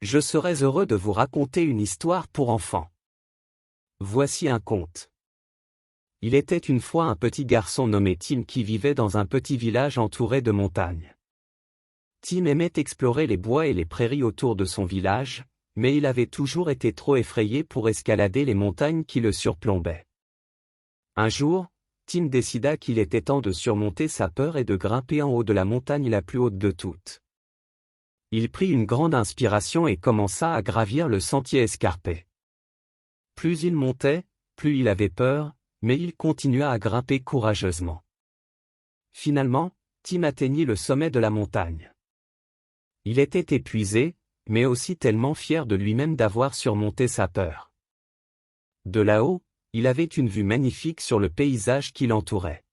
Je serais heureux de vous raconter une histoire pour enfants. Voici un conte. Il était une fois un petit garçon nommé Tim qui vivait dans un petit village entouré de montagnes. Tim aimait explorer les bois et les prairies autour de son village, mais il avait toujours été trop effrayé pour escalader les montagnes qui le surplombaient. Un jour, Tim décida qu'il était temps de surmonter sa peur et de grimper en haut de la montagne la plus haute de toutes. Il prit une grande inspiration et commença à gravir le sentier escarpé. Plus il montait, plus il avait peur, mais il continua à grimper courageusement. Finalement, Tim atteignit le sommet de la montagne. Il était épuisé, mais aussi tellement fier de lui-même d'avoir surmonté sa peur. De là-haut, il avait une vue magnifique sur le paysage qui l'entourait.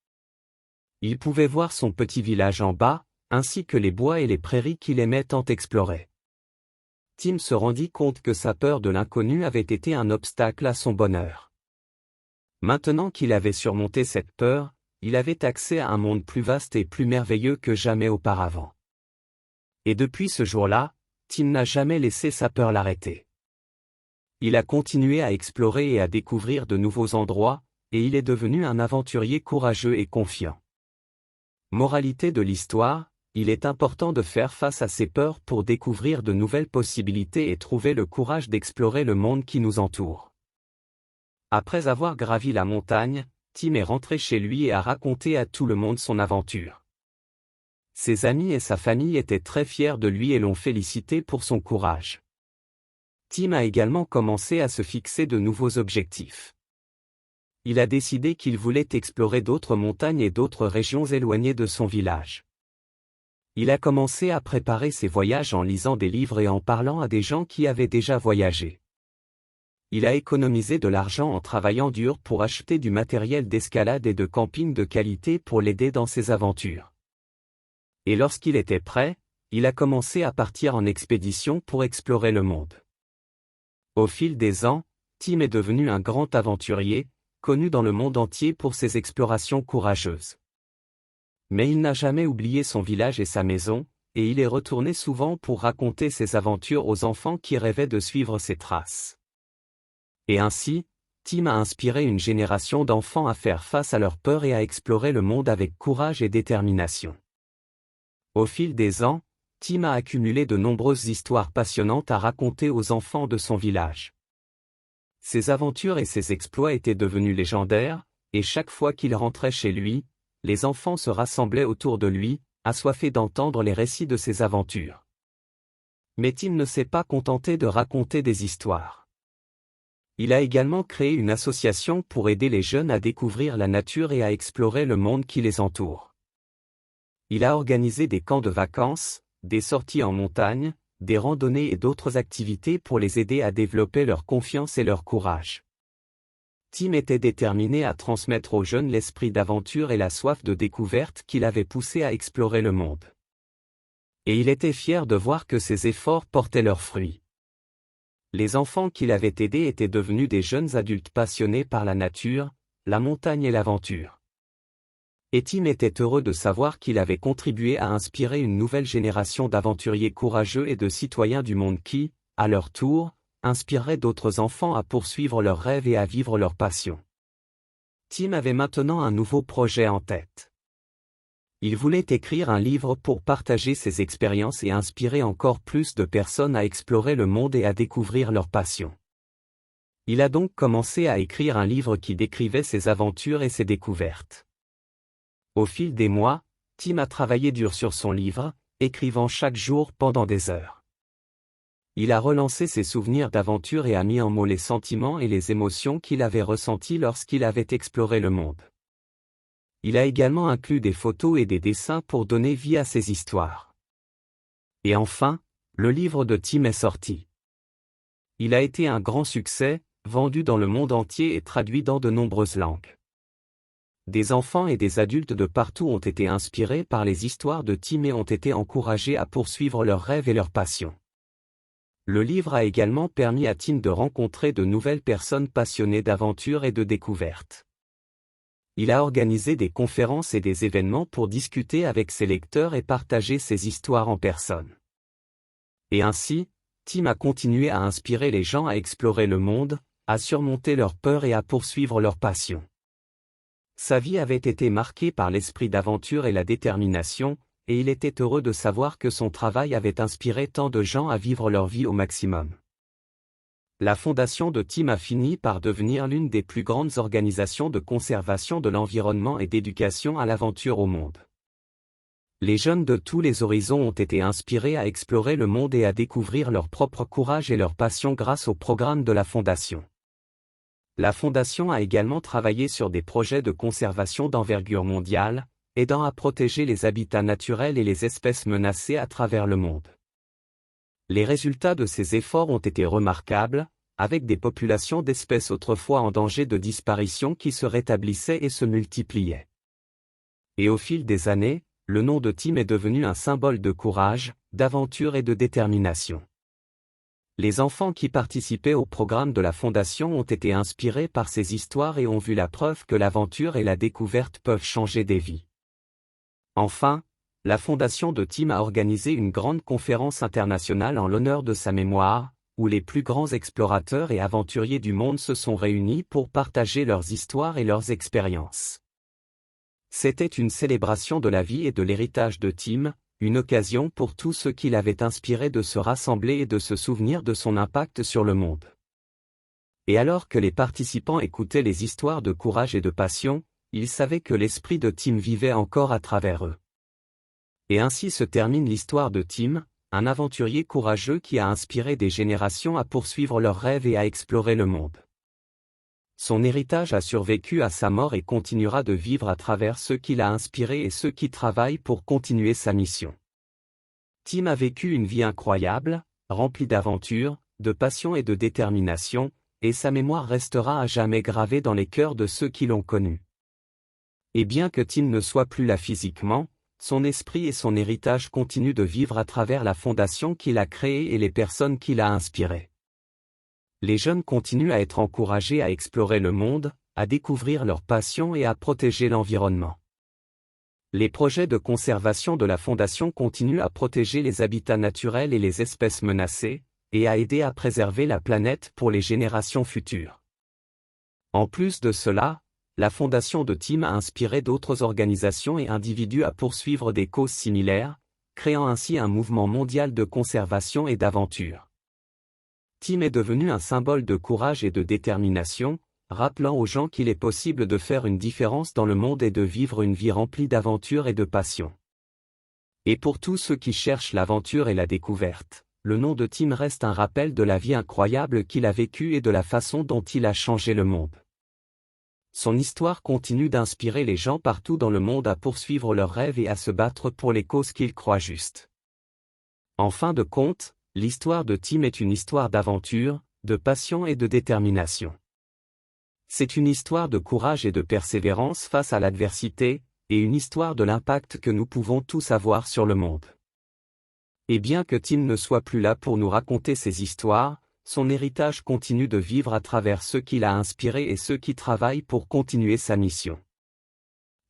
Il pouvait voir son petit village en bas, ainsi que les bois et les prairies qu'il aimait tant explorer. Tim se rendit compte que sa peur de l'inconnu avait été un obstacle à son bonheur. Maintenant qu'il avait surmonté cette peur, il avait accès à un monde plus vaste et plus merveilleux que jamais auparavant. Et depuis ce jour-là, Tim n'a jamais laissé sa peur l'arrêter. Il a continué à explorer et à découvrir de nouveaux endroits, et il est devenu un aventurier courageux et confiant. Moralité de l'histoire: il est important de faire face à ses peurs pour découvrir de nouvelles possibilités et trouver le courage d'explorer le monde qui nous entoure. Après avoir gravi la montagne, Tim est rentré chez lui et a raconté à tout le monde son aventure. Ses amis et sa famille étaient très fiers de lui et l'ont félicité pour son courage. Tim a également commencé à se fixer de nouveaux objectifs. Il a décidé qu'il voulait explorer d'autres montagnes et d'autres régions éloignées de son village. Il a commencé à préparer ses voyages en lisant des livres et en parlant à des gens qui avaient déjà voyagé. Il a économisé de l'argent en travaillant dur pour acheter du matériel d'escalade et de camping de qualité pour l'aider dans ses aventures. Et lorsqu'il était prêt, il a commencé à partir en expédition pour explorer le monde. Au fil des ans, Tim est devenu un grand aventurier, connu dans le monde entier pour ses explorations courageuses. Mais il n'a jamais oublié son village et sa maison, et il est retourné souvent pour raconter ses aventures aux enfants qui rêvaient de suivre ses traces. Et ainsi, Tim a inspiré une génération d'enfants à faire face à leurs peurs et à explorer le monde avec courage et détermination. Au fil des ans, Tim a accumulé de nombreuses histoires passionnantes à raconter aux enfants de son village. Ses aventures et ses exploits étaient devenus légendaires, et chaque fois qu'il rentrait chez lui, les enfants se rassemblaient autour de lui, assoiffés d'entendre les récits de ses aventures. Mais Tim ne s'est pas contenté de raconter des histoires. Il a également créé une association pour aider les jeunes à découvrir la nature et à explorer le monde qui les entoure. Il a organisé des camps de vacances, des sorties en montagne, des randonnées et d'autres activités pour les aider à développer leur confiance et leur courage. Tim était déterminé à transmettre aux jeunes l'esprit d'aventure et la soif de découverte qui l'avait poussé à explorer le monde. Et il était fier de voir que ses efforts portaient leurs fruits. Les enfants qu'il avait aidés étaient devenus des jeunes adultes passionnés par la nature, la montagne et l'aventure. Et Tim était heureux de savoir qu'il avait contribué à inspirer une nouvelle génération d'aventuriers courageux et de citoyens du monde qui, à leur tour, inspireraient d'autres enfants à poursuivre leurs rêves et à vivre leurs passions. Tim avait maintenant un nouveau projet en tête. Il voulait écrire un livre pour partager ses expériences et inspirer encore plus de personnes à explorer le monde et à découvrir leurs passions. Il a donc commencé à écrire un livre qui décrivait ses aventures et ses découvertes. Au fil des mois, Tim a travaillé dur sur son livre, écrivant chaque jour pendant des heures. Il a relancé ses souvenirs d'aventure et a mis en mots les sentiments et les émotions qu'il avait ressentis lorsqu'il avait exploré le monde. Il a également inclus des photos et des dessins pour donner vie à ses histoires. Et enfin, le livre de Tim est sorti. Il a été un grand succès, vendu dans le monde entier et traduit dans de nombreuses langues. Des enfants et des adultes de partout ont été inspirés par les histoires de Tim et ont été encouragés à poursuivre leurs rêves et leurs passions. Le livre a également permis à Tim de rencontrer de nouvelles personnes passionnées d'aventure et de découverte. Il a organisé des conférences et des événements pour discuter avec ses lecteurs et partager ses histoires en personne. Et ainsi, Tim a continué à inspirer les gens à explorer le monde, à surmonter leurs peurs et à poursuivre leurs passions. Sa vie avait été marquée par l'esprit d'aventure et la détermination, et il était heureux de savoir que son travail avait inspiré tant de gens à vivre leur vie au maximum. La fondation de Tim a fini par devenir l'une des plus grandes organisations de conservation de l'environnement et d'éducation à l'aventure au monde. Les jeunes de tous les horizons ont été inspirés à explorer le monde et à découvrir leur propre courage et leur passion grâce au programme de la Fondation. La Fondation a également travaillé sur des projets de conservation d'envergure mondiale, aidant à protéger les habitats naturels et les espèces menacées à travers le monde. Les résultats de ces efforts ont été remarquables, avec des populations d'espèces autrefois en danger de disparition qui se rétablissaient et se multipliaient. Et au fil des années, le nom de Tim est devenu un symbole de courage, d'aventure et de détermination. Les enfants qui participaient au programme de la Fondation ont été inspirés par ces histoires et ont vu la preuve que l'aventure et la découverte peuvent changer des vies. Enfin, la Fondation de Tim a organisé une grande conférence internationale en l'honneur de sa mémoire, où les plus grands explorateurs et aventuriers du monde se sont réunis pour partager leurs histoires et leurs expériences. C'était une célébration de la vie et de l'héritage de Tim, une occasion pour tous ceux qui l'avaient inspiré de se rassembler et de se souvenir de son impact sur le monde. Et alors que les participants écoutaient les histoires de courage et de passion, ils savaient que l'esprit de Tim vivait encore à travers eux. Et ainsi se termine l'histoire de Tim, un aventurier courageux qui a inspiré des générations à poursuivre leurs rêves et à explorer le monde. Son héritage a survécu à sa mort et continuera de vivre à travers ceux qui l'a inspiré et ceux qui travaillent pour continuer sa mission. Tim a vécu une vie incroyable, remplie d'aventures, de passion et de détermination, et sa mémoire restera à jamais gravée dans les cœurs de ceux qui l'ont connu. Et bien que Tim ne soit plus là physiquement, son esprit et son héritage continuent de vivre à travers la fondation qu'il a créée et les personnes qu'il a inspirées. Les jeunes continuent à être encouragés à explorer le monde, à découvrir leurs passions et à protéger l'environnement. Les projets de conservation de la Fondation continuent à protéger les habitats naturels et les espèces menacées, et à aider à préserver la planète pour les générations futures. En plus de cela, la Fondation de Tim a inspiré d'autres organisations et individus à poursuivre des causes similaires, créant ainsi un mouvement mondial de conservation et d'aventure. Tim est devenu un symbole de courage et de détermination, rappelant aux gens qu'il est possible de faire une différence dans le monde et de vivre une vie remplie d'aventures et de passion. Et pour tous ceux qui cherchent l'aventure et la découverte, le nom de Tim reste un rappel de la vie incroyable qu'il a vécue et de la façon dont il a changé le monde. Son histoire continue d'inspirer les gens partout dans le monde à poursuivre leurs rêves et à se battre pour les causes qu'ils croient justes. En fin de compte, l'histoire de Tim est une histoire d'aventure, de passion et de détermination. C'est une histoire de courage et de persévérance face à l'adversité, et une histoire de l'impact que nous pouvons tous avoir sur le monde. Et bien que Tim ne soit plus là pour nous raconter ces histoires, son héritage continue de vivre à travers ceux qu'il a inspirés et ceux qui travaillent pour continuer sa mission.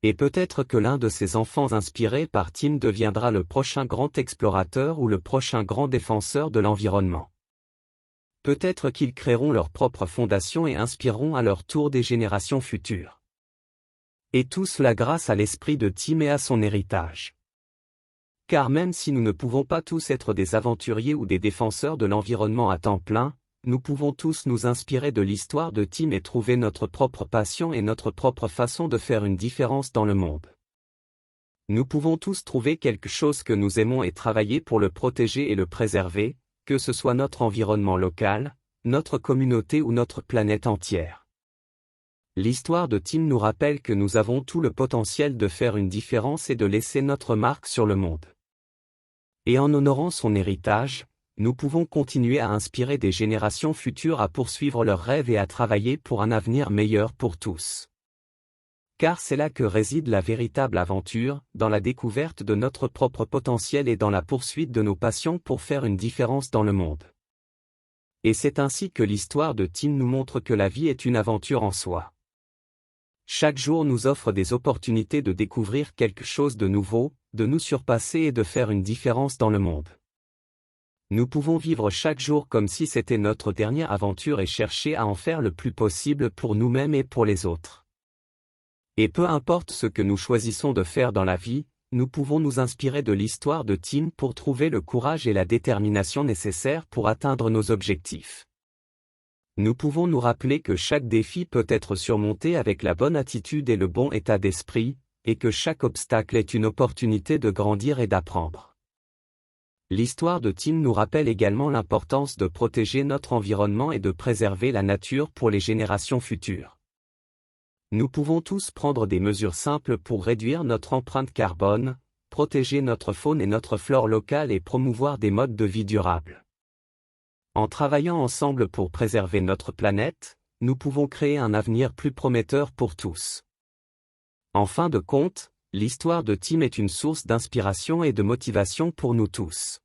Et peut-être que l'un de ces enfants inspirés par Tim deviendra le prochain grand explorateur ou le prochain grand défenseur de l'environnement. Peut-être qu'ils créeront leur propre fondation et inspireront à leur tour des générations futures. Et tout cela grâce à l'esprit de Tim et à son héritage. Car même si nous ne pouvons pas tous être des aventuriers ou des défenseurs de l'environnement à temps plein, nous pouvons tous nous inspirer de l'histoire de Tim et trouver notre propre passion et notre propre façon de faire une différence dans le monde. Nous pouvons tous trouver quelque chose que nous aimons et travailler pour le protéger et le préserver, que ce soit notre environnement local, notre communauté ou notre planète entière. L'histoire de Tim nous rappelle que nous avons tout le potentiel de faire une différence et de laisser notre marque sur le monde. Et en honorant son héritage, nous pouvons continuer à inspirer des générations futures à poursuivre leurs rêves et à travailler pour un avenir meilleur pour tous. Car c'est là que réside la véritable aventure, dans la découverte de notre propre potentiel et dans la poursuite de nos passions pour faire une différence dans le monde. Et c'est ainsi que l'histoire de Tim nous montre que la vie est une aventure en soi. Chaque jour nous offre des opportunités de découvrir quelque chose de nouveau, de nous surpasser et de faire une différence dans le monde. Nous pouvons vivre chaque jour comme si c'était notre dernière aventure et chercher à en faire le plus possible pour nous-mêmes et pour les autres. Et peu importe ce que nous choisissons de faire dans la vie, nous pouvons nous inspirer de l'histoire de Tim pour trouver le courage et la détermination nécessaires pour atteindre nos objectifs. Nous pouvons nous rappeler que chaque défi peut être surmonté avec la bonne attitude et le bon état d'esprit, et que chaque obstacle est une opportunité de grandir et d'apprendre. L'histoire de Tim nous rappelle également l'importance de protéger notre environnement et de préserver la nature pour les générations futures. Nous pouvons tous prendre des mesures simples pour réduire notre empreinte carbone, protéger notre faune et notre flore locale et promouvoir des modes de vie durables. En travaillant ensemble pour préserver notre planète, nous pouvons créer un avenir plus prometteur pour tous. En fin de compte, l'histoire de Tim est une source d'inspiration et de motivation pour nous tous.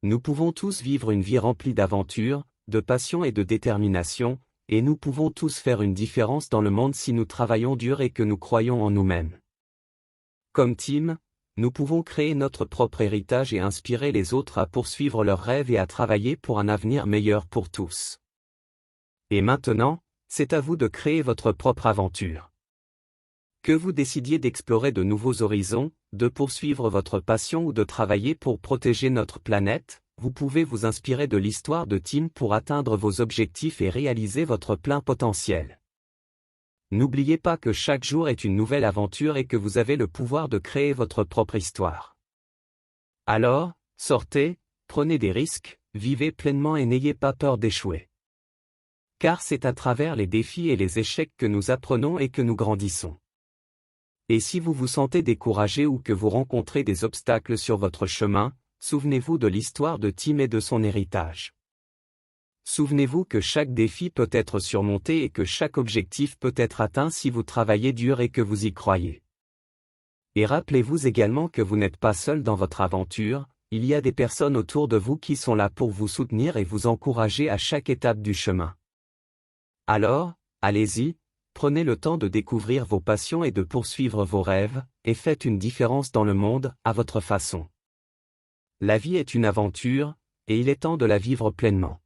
Nous pouvons tous vivre une vie remplie d'aventures, de passion et de détermination, et nous pouvons tous faire une différence dans le monde si nous travaillons dur et que nous croyons en nous-mêmes. Comme Tim, nous pouvons créer notre propre héritage et inspirer les autres à poursuivre leurs rêves et à travailler pour un avenir meilleur pour tous. Et maintenant, c'est à vous de créer votre propre aventure. Que vous décidiez d'explorer de nouveaux horizons, de poursuivre votre passion ou de travailler pour protéger notre planète, vous pouvez vous inspirer de l'histoire de Tim pour atteindre vos objectifs et réaliser votre plein potentiel. N'oubliez pas que chaque jour est une nouvelle aventure et que vous avez le pouvoir de créer votre propre histoire. Alors, sortez, prenez des risques, vivez pleinement et n'ayez pas peur d'échouer. Car c'est à travers les défis et les échecs que nous apprenons et que nous grandissons. Et si vous vous sentez découragé ou que vous rencontrez des obstacles sur votre chemin, souvenez-vous de l'histoire de Tim et de son héritage. Souvenez-vous que chaque défi peut être surmonté et que chaque objectif peut être atteint si vous travaillez dur et que vous y croyez. Et rappelez-vous également que vous n'êtes pas seul dans votre aventure, il y a des personnes autour de vous qui sont là pour vous soutenir et vous encourager à chaque étape du chemin. Alors, allez-y, prenez le temps de découvrir vos passions et de poursuivre vos rêves, et faites une différence dans le monde, à votre façon. La vie est une aventure, et il est temps de la vivre pleinement.